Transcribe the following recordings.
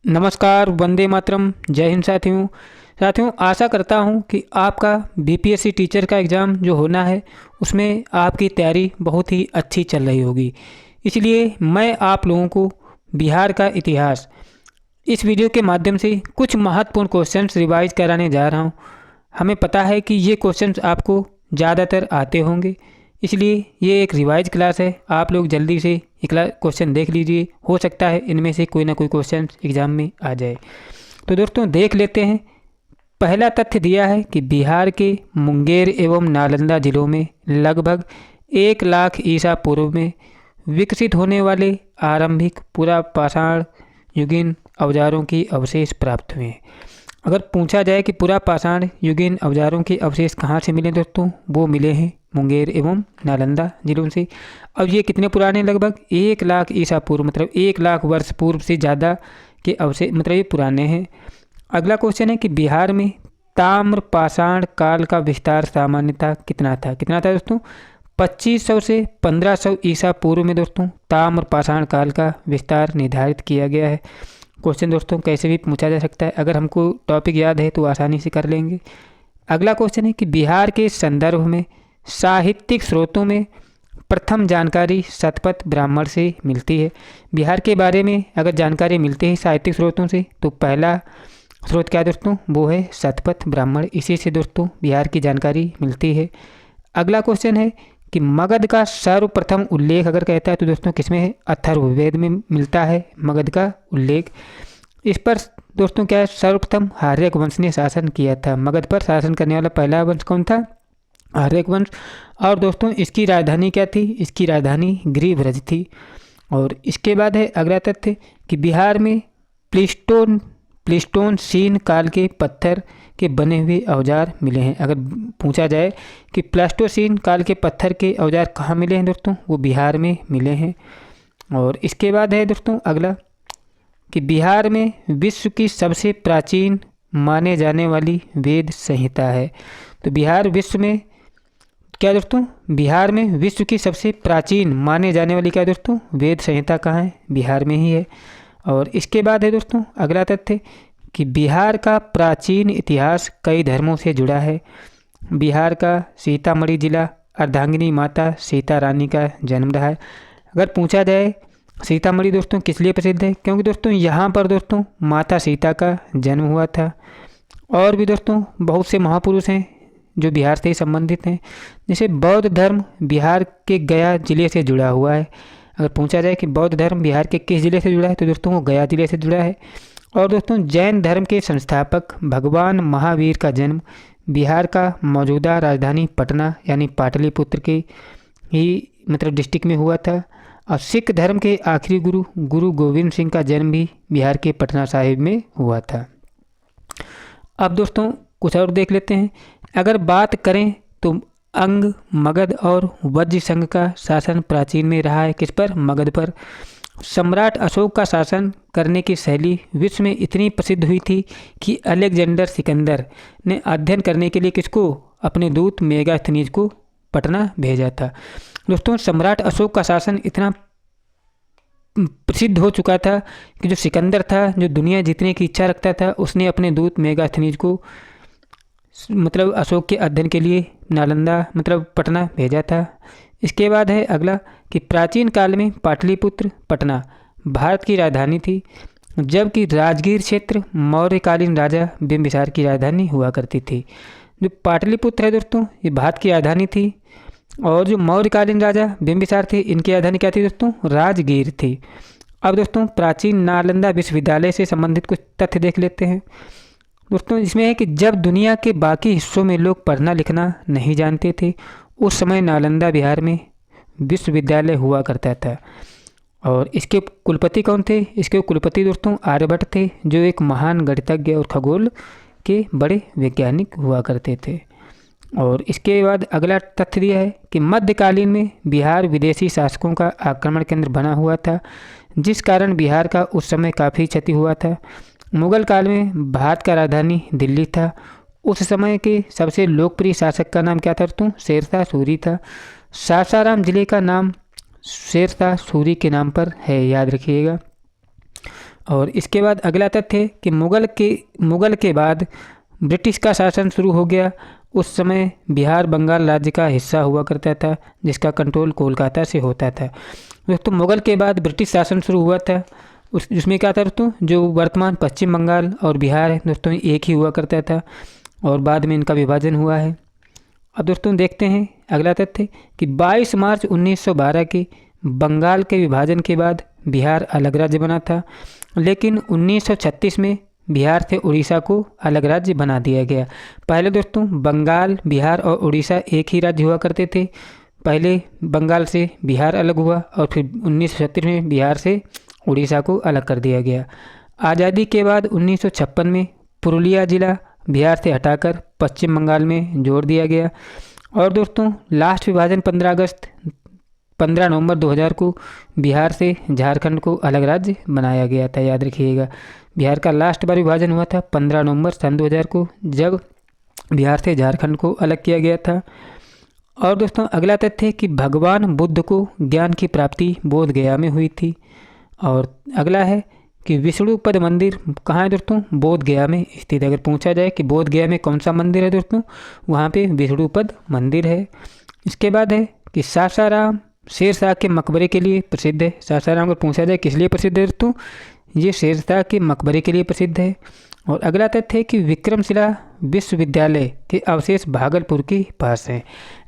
नमस्कार, वंदे मातरम, जय हिंद साथियों। आशा करता हूं कि आपका बीपीएससी टीचर का एग्ज़ाम जो होना है उसमें आपकी तैयारी बहुत ही अच्छी चल रही होगी। इसलिए मैं आप लोगों को बिहार का इतिहास इस वीडियो के माध्यम से कुछ महत्वपूर्ण क्वेश्चंस रिवाइज कराने जा रहा हूं। हमें पता है कि ये क्वेश्चंस आपको ज़्यादातर आते होंगे, इसलिए ये एक रिवाइज क्लास है। आप लोग जल्दी से ये क्वेश्चन देख लीजिए, हो सकता है इनमें से कोई ना कोई क्वेश्चन एग्ज़ाम में आ जाए। तो दोस्तों देख लेते हैं। पहला तथ्य दिया है कि बिहार के मुंगेर एवं नालंदा जिलों में लगभग 1 लाख ईसा पूर्व में विकसित होने वाले आरंभिक पुरापाषाण युगीन औजारों की अवशेष प्राप्त हुए हैं। अगर पूछा जाए कि पुरापाषाण युगीन औजारों के अवशेष कहाँ से मिले दोस्तों, वो मिले हैं मुंगेर एवं नालंदा जिलों से। अब ये कितने पुराने, लगभग 1 लाख ईसा पूर्व, मतलब 1 लाख वर्ष पूर्व से ज़्यादा के अवशेष, मतलब ये पुराने हैं। अगला क्वेश्चन है कि बिहार में ताम्रपाषाण काल का विस्तार सामान्यतः कितना था दोस्तों? 2500 से 1500 ईसा पूर्व में दोस्तों ताम्रपाषाण काल का विस्तार निर्धारित किया गया है। क्वेश्चन दोस्तों कैसे भी पूछा जा सकता है, अगर हमको टॉपिक याद है तो आसानी से कर लेंगे। अगला क्वेश्चन है कि बिहार के संदर्भ में साहित्यिक स्रोतों में प्रथम जानकारी शतपथ ब्राह्मण से मिलती है। बिहार के बारे में अगर जानकारी मिलती है साहित्यिक स्रोतों से तो पहला स्रोत क्या है दोस्तों, वो है शतपथ ब्राह्मण। इसी से दोस्तों बिहार की जानकारी मिलती है। अगला क्वेश्चन है कि मगध का सर्वप्रथम उल्लेख अगर कहता है तो दोस्तों किसमें है? अथर्ववेद में मिलता है मगध का उल्लेख। इस पर दोस्तों क्या है, सर्वप्रथम आर्यक वंश ने शासन किया था। मगध पर शासन करने वाला पहला वंश कौन था? आर्यक वंश। और दोस्तों इसकी राजधानी क्या थी? इसकी राजधानी गृहभ्रज थी। और इसके बाद है अगला तथ्य कि बिहार में प्लीस्टोनसीन काल के पत्थर के बने हुए औजार मिले हैं। अगर पूछा जाए कि प्लास्टोसीन काल के पत्थर के औजार कहाँ मिले हैं दोस्तों, वो बिहार में मिले हैं। और इसके बाद है दोस्तों अगला कि बिहार में विश्व की सबसे प्राचीन माने जाने वाली वेद संहिता है। तो बिहार विश्व में क्या दोस्तों, बिहार में विश्व की सबसे प्राचीन माने जाने वाली क्या दोस्तों, वेद संहिता कहाँ है? बिहार में ही है। और इसके बाद है दोस्तों अगला तथ्य कि बिहार का प्राचीन इतिहास कई धर्मों से जुड़ा है। बिहार का सीतामढ़ी जिला अर्धांगिनी माता सीता रानी का जन्म रहा है। अगर पूछा जाए सीतामढ़ी दोस्तों किस लिए प्रसिद्ध है, क्योंकि दोस्तों यहाँ पर दोस्तों माता सीता का जन्म हुआ था। और भी दोस्तों बहुत से महापुरुष हैं जो बिहार से ही संबंधित हैं। जैसे बौद्ध धर्म बिहार के गया जिले से जुड़ा हुआ है। अगर पूछा जाए कि बौद्ध धर्म बिहार के किस जिले से जुड़ा है तो दोस्तों वो गया जिले से जुड़ा है। और दोस्तों जैन धर्म के संस्थापक भगवान महावीर का जन्म बिहार का मौजूदा राजधानी पटना यानी पाटलिपुत्र के ही मतलब डिस्ट्रिक्ट में हुआ था। और सिख धर्म के आखिरी गुरु गोविंद सिंह का जन्म भी बिहार के पटना साहिब में हुआ था। अब दोस्तों कुछ और देख लेते हैं। अगर बात करें तो अंग, मगध और वज्र संघ का शासन प्राचीन में रहा है। किस पर? मगध पर। सम्राट अशोक का शासन करने की शैली विश्व में इतनी प्रसिद्ध हुई थी कि अलेक्जेंडर सिकंदर ने अध्ययन करने के लिए किसको? अपने दूत मेगास्थनीज को पटना भेजा था। दोस्तों सम्राट अशोक का शासन इतना प्रसिद्ध हो चुका था कि जो सिकंदर था, जो दुनिया जीतने की इच्छा रखता था, उसने अपने दूत मेगास्थनीज को मतलब अशोक के अध्ययन के लिए नालंदा मतलब पटना भेजा था। इसके बाद है अगला कि प्राचीन काल में पाटलिपुत्र पटना भारत की राजधानी थी, जबकि राजगीर क्षेत्र मौर्यकालीन राजा बिंबिसार की राजधानी हुआ करती थी। जो पाटलिपुत्र है दोस्तों ये भारत की राजधानी थी, और जो मौर्यकालीन राजा बिंबिसार थे इनकी राजधानी क्या थी दोस्तों? राजगीर थी। अब दोस्तों प्राचीन नालंदा विश्वविद्यालय से संबंधित कुछ तथ्य देख लेते हैं। दोस्तों इसमें है कि जब दुनिया के बाकी हिस्सों में लोग पढ़ना लिखना नहीं जानते थे, उस समय नालंदा बिहार में विश्वविद्यालय हुआ करता था। और इसके कुलपति कौन थे? इसके कुलपति दोस्तों आर्यभट्ट थे, जो एक महान गणितज्ञ और खगोल के बड़े वैज्ञानिक हुआ करते थे। और इसके बाद अगला तथ्य दिया है कि मध्यकालीन में बिहार विदेशी शासकों का आक्रमण केंद्र बना हुआ था, जिस कारण बिहार का उस समय काफ़ी क्षति हुआ था। मुगल काल में भारत का राजधानी दिल्ली था। उस समय के सबसे लोकप्रिय शासक का नाम क्या था दोस्तों? शेरशाह सूरी था। सासाराम जिले का नाम शेरशाह सूरी के नाम पर है, याद रखिएगा। और इसके बाद अगला तथ्य है कि मुगल के बाद ब्रिटिश का शासन शुरू हो गया। उस समय बिहार बंगाल राज्य का हिस्सा हुआ करता था, जिसका कंट्रोल कोलकाता से होता था। दोस्तों मुगल के बाद ब्रिटिश शासन शुरू हुआ था, जिसमें क्या था दोस्तों, जो वर्तमान पश्चिम बंगाल और बिहार है दोस्तों, एक ही हुआ करता था और बाद में इनका विभाजन हुआ है। अब दोस्तों देखते हैं अगला तथ्य कि 22 मार्च 1912 के बंगाल के विभाजन के बाद बिहार अलग राज्य बना था, लेकिन 1936 में बिहार से उड़ीसा को अलग राज्य बना दिया गया। पहले दोस्तों बंगाल, बिहार और उड़ीसा एक ही राज्य हुआ करते थे। पहले बंगाल से बिहार अलग हुआ और फिर 1936 में बिहार से उड़ीसा को अलग कर दिया गया। आज़ादी के बाद 1956 में पुरुलिया जिला बिहार से हटाकर पश्चिम बंगाल में जोड़ दिया गया। और दोस्तों लास्ट विभाजन 15 नवंबर 2000 को बिहार से झारखंड को अलग राज्य बनाया गया था। याद रखिएगा, बिहार का लास्ट बार विभाजन हुआ था 15 नवंबर सन 2000 को, जब बिहार से झारखंड को अलग किया गया था। और दोस्तों अगला तथ्य है कि भगवान बुद्ध को ज्ञान की प्राप्ति बोध गया में हुई थी। और अगला है कि विष्णुपद मंदिर कहाँ है दोस्तों, बोध गया में स्थित है। अगर पूछा जाए कि बोध गया में कौन सा मंदिर है दोस्तों, वहाँ पे विष्णुपद मंदिर है। इसके बाद है कि सासाराम शेरशाह के मकबरे के लिए प्रसिद्ध है। सासाराम अगर पूछा जाए किस लिए प्रसिद्ध है दोस्तों, ये शेरशाह के मकबरे के लिए प्रसिद्ध है। और अगला तथ्य है कि विक्रमशिला विश्वविद्यालय के अवशेष भागलपुर के पास हैं।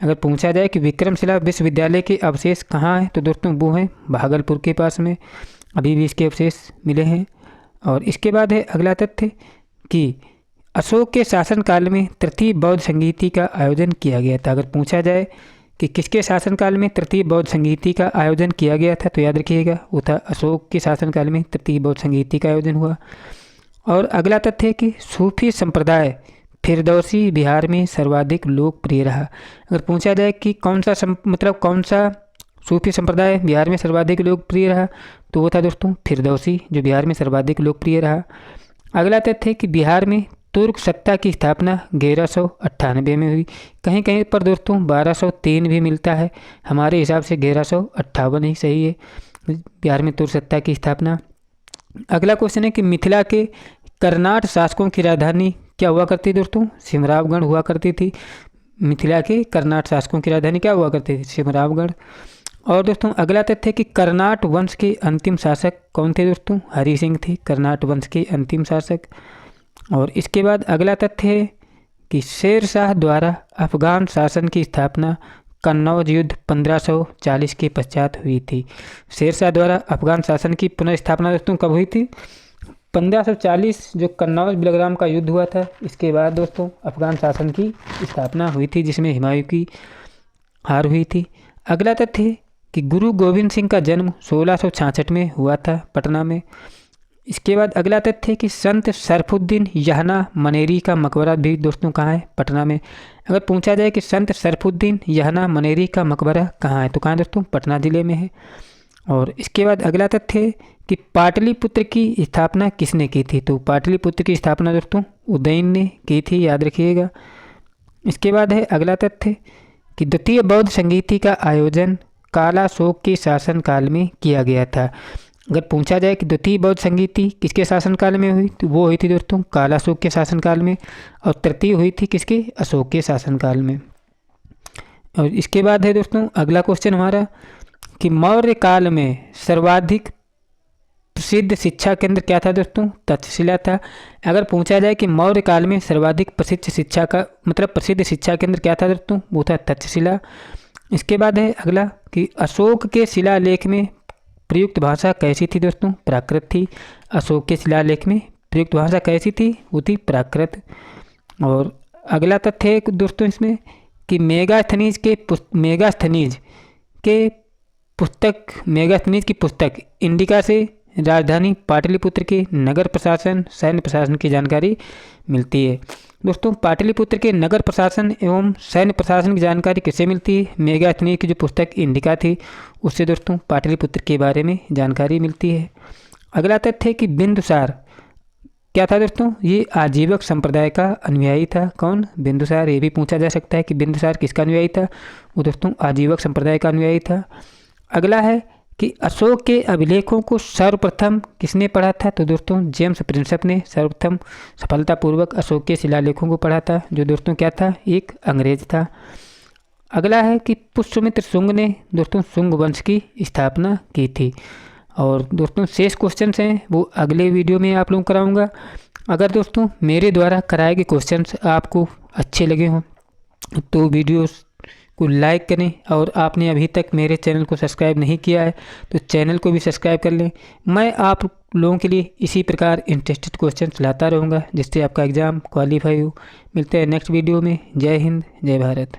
अगर पूछा जाए कि विक्रमशिला विश्वविद्यालय के अवशेष कहाँ हैं, तो दोस्तों वो हैं भागलपुर के पास में, अभी भी इसके अवशेष मिले हैं। और इसके बाद है अगला तथ्य कि अशोक के शासनकाल में तृतीय बौद्ध संगीति का आयोजन किया गया था। अगर पूछा जाए कि किसके शासनकाल में तृतीय बौद्ध संगीति का आयोजन किया गया था, तो याद रखिएगा वो था अशोक के शासनकाल में तृतीय बौद्ध संगीति का आयोजन हुआ। और अगला तथ्य है कि सूफी संप्रदाय फिरदौसी बिहार में सर्वाधिक लोकप्रिय रहा। अगर पूछा जाए कि कौन सा सूफी संप्रदाय बिहार में सर्वाधिक लोकप्रिय रहा, तो वो था दोस्तों फिरदौसी, जो बिहार में सर्वाधिक लोकप्रिय रहा। अगला तथ्य है कि बिहार में तुर्क सत्ता की स्थापना 1198 में हुई। कहीं कहीं पर दोस्तों 1203 भी मिलता है, हमारे हिसाब से 1158 ही सही है बिहार में तुर्क सत्ता की स्थापना। अगला क्वेश्चन है कि मिथिला के कर्नाट शासकों की राजधानी क्या हुआ करती दोस्तों, सिमरावगढ़ हुआ करती थी। मिथिला के कर्नाट शासकों की राजधानी क्या हुआ करती थी, सिमरावगढ़। और दोस्तों अगला तथ्य है कि कर्नाट वंश के अंतिम शासक कौन थे दोस्तों, हरि सिंह थे कर्नाट वंश के अंतिम शासक। और इसके बाद अगला तथ्य है कि शेरशाह द्वारा अफगान शासन की स्थापना कन्नौज युद्ध 1540 के पश्चात हुई थी। शेरशाह द्वारा अफगान शासन की पुनर्स्थापना दोस्तों कब हुई थी, 1540 जो कन्नौज बिलग्राम का युद्ध हुआ था, इसके बाद दोस्तों अफगान शासन की स्थापना हुई थी, जिसमें हुमायूं की हार हुई थी। अगला तथ्य है कि गुरु गोविंद सिंह का जन्म 1666 में हुआ था पटना में। इसके बाद अगला तथ्य है कि संत सरफुद्दीन यहना मनेरी का मकबरा भी दोस्तों कहाँ है, पटना में। अगर पूछा जाए कि संत सरफुद्दीन यहना मनेरी का मकबरा कहाँ है, तो कहाँ दोस्तों, पटना ज़िले में है। और इसके बाद अगला तथ्य है कि पाटलिपुत्र की स्थापना किसने की थी, तो पाटलिपुत्र की स्थापना दोस्तों उदयन ने की थी, याद रखिएगा। इसके बाद है अगला तथ्य कि द्वितीय बौद्ध संगीति का आयोजन कालाशोक के शासनकाल में किया गया था। अगर पूछा जाए कि द्वितीय बौद्ध संगीति किसके शासनकाल में हुई, तो वो हुई थी दोस्तों कालाशोक के शासनकाल में, और तृतीय हुई थी किसके, अशोक के शासनकाल में। और इसके बाद है दोस्तों अगला क्वेश्चन हमारा कि मौर्य काल में सर्वाधिक प्रसिद्ध शिक्षा केंद्र क्या था दोस्तों, तक्षशिला था। अगर पूछा जाए कि मौर्य काल में सर्वाधिक प्रसिद्ध शिक्षा केंद्र क्या था दोस्तों, वो था तक्षशिला। इसके बाद है अगला कि अशोक के शिलालेख में प्रयुक्त भाषा कैसी थी दोस्तों, प्राकृत थी। अशोक के शिलालेख में प्रयुक्त भाषा कैसी थी, वो थी प्राकृत। और अगला तथ्य है दोस्तों इसमें कि मेगास्थनीज की पुस्तक इंडिका से राजधानी पाटलिपुत्र के नगर प्रशासन सैन्य प्रशासन की जानकारी मिलती है। दोस्तों पाटलिपुत्र के नगर प्रशासन एवं सैन्य प्रशासन की जानकारी किससे मिलती है, मेगास्थनीज की जो पुस्तक इंडिका थी उससे दोस्तों पाटलिपुत्र के बारे में जानकारी मिलती है। अगला तथ्य है कि बिंदुसार क्या था दोस्तों, ये आजीवक संप्रदाय का अनुयायी था। कौन, बिंदुसार। ये भी पूछा जा सकता है कि बिंदुसार किसका अनुयायी था, वो दोस्तों आजीवक संप्रदाय का अनुयायी था। अगला है कि अशोक के अभिलेखों को सर्वप्रथम किसने पढ़ा था? तो दोस्तों जेम्स प्रिंसेप ने सर्वप्रथम सफलतापूर्वक अशोक के शिलालेखों को पढ़ा था, जो दोस्तों क्या था? एक अंग्रेज था। अगला है कि पुष्यमित्र शुंग ने दोस्तों शुंग वंश की स्थापना की थी। और दोस्तों शेष क्वेश्चंस हैं वो अगले वीडियो में आप लोगों को कराऊंगा। अगर दोस्तों मेरे द्वारा कराए गए क्वेश्चंस आपको अच्छे लगे हों तो वीडियोस को लाइक करें, और आपने अभी तक मेरे चैनल को सब्सक्राइब नहीं किया है तो चैनल को भी सब्सक्राइब कर लें। मैं आप लोगों के लिए इसी प्रकार इंटरेस्टेड क्वेश्चंस लाता रहूँगा जिससे आपका एग्ज़ाम क्वालिफाई हो। मिलते हैं नेक्स्ट वीडियो में। जय हिंद, जय भारत।